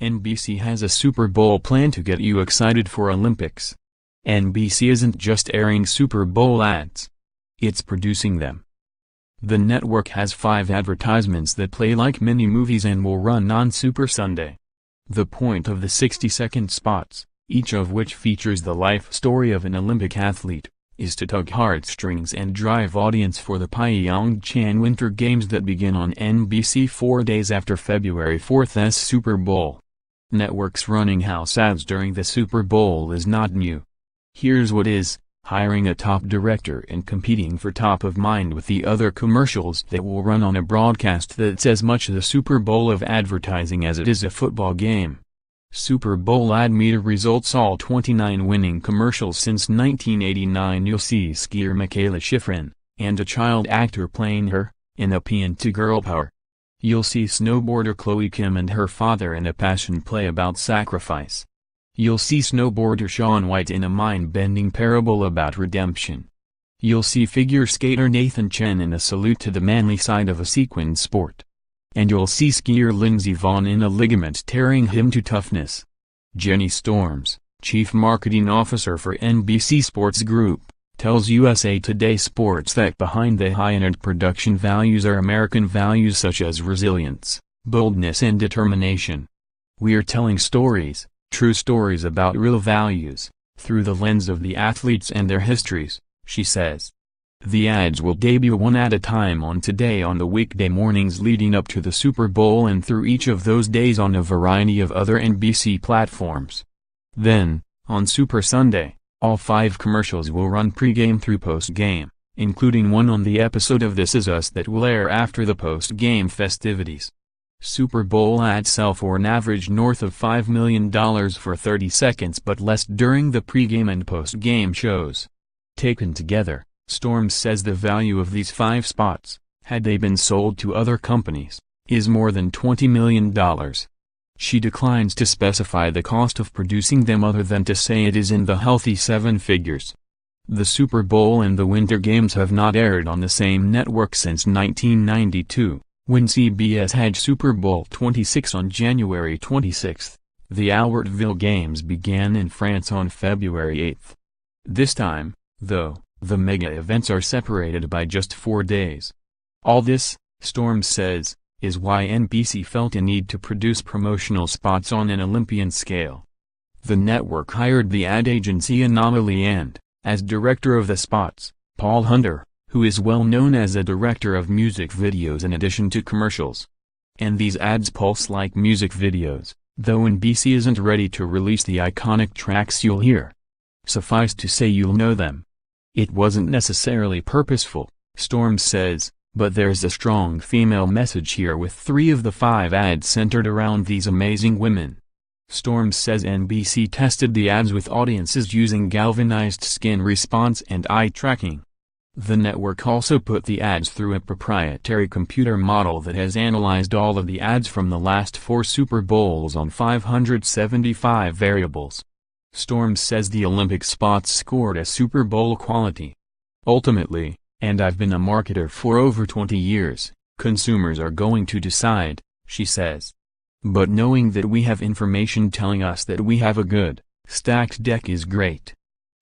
NBC has a Super Bowl plan to get you excited for Olympics. NBC isn't just airing Super Bowl ads. It's producing them. The network has 5 advertisements that play like mini-movies and will run on Super Sunday. The point of the 60-second spots, each of which features the life story of an Olympic athlete, is to tug heartstrings and drive audience for the Pyeongchang Winter Games that begin on NBC 4 days after February 4th's Super Bowl. Networks running house ads during the Super Bowl is not new. Here's what is: hiring a top director and competing for top of mind with the other commercials that will run on a broadcast that's as much the Super Bowl of advertising as it is a football game. Super Bowl ad meter results: all 29 winning commercials since 1989. You'll see skier Mikaela Shiffrin, and a child actor playing her, in a paean to girl power. You'll see snowboarder Chloe Kim and her father in a passion play about sacrifice. You'll see snowboarder Shaun White in a mind-bending parable about redemption. You'll see figure skater Nathan Chen in a salute to the manly side of a sequined sport. And you'll see skier Lindsey Vonn in a ligament-tearing hymn to toughness. Jenny Storms, Chief Marketing Officer for NBC Sports Group, tells USA Today Sports that behind the high-end production values are American values such as resilience, boldness and determination. "We're telling stories, true stories about real values, through the lens of the athletes and their histories," she says. The ads will debut one at a time on Today on the weekday mornings leading up to the Super Bowl and through each of those days on a variety of other NBC platforms. Then, on Super Sunday, all 5 commercials will run pre-game through post-game, including one on the episode of This Is Us that will air after the post-game festivities. Super Bowl ads sell for an average north of $5 million for 30 seconds but less during the pre-game and post-game shows. Taken together, Storms says the value of these 5 spots, had they been sold to other companies, is more than $20 million. She declines to specify the cost of producing them other than to say it is in the healthy 7 figures. The Super Bowl and the Winter Games have not aired on the same network since 1992, when CBS had Super Bowl 26 on January 26. The Albertville Games began in France on February 8. This time, though, the mega events are separated by just 4 days. All this, Storms says, is why NBC felt a need to produce promotional spots on an Olympian scale. The network hired the ad agency Anomaly and, as director of the spots, Paul Hunter, who is well known as a director of music videos in addition to commercials. And these ads pulse like music videos, though NBC isn't ready to release the iconic tracks you'll hear. Suffice to say you'll know them. It wasn't necessarily purposeful, Storms says, but there's a strong female message here with 3 of the 5 ads centered around these amazing women. Storms says NBC tested the ads with audiences using galvanized skin response and eye tracking. The network also put the ads through a proprietary computer model that has analyzed all of the ads from the last 4 Super Bowls on 575 variables. Storms says the Olympic spots scored a Super Bowl quality. Ultimately, and I've been a marketer for over 20 years, consumers are going to decide, she says. But knowing that we have information telling us that we have a good, stacked deck is great.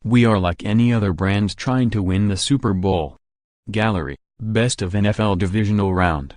We are like any other brand trying to win the Super Bowl. Gallery, Best of NFL Divisional Round.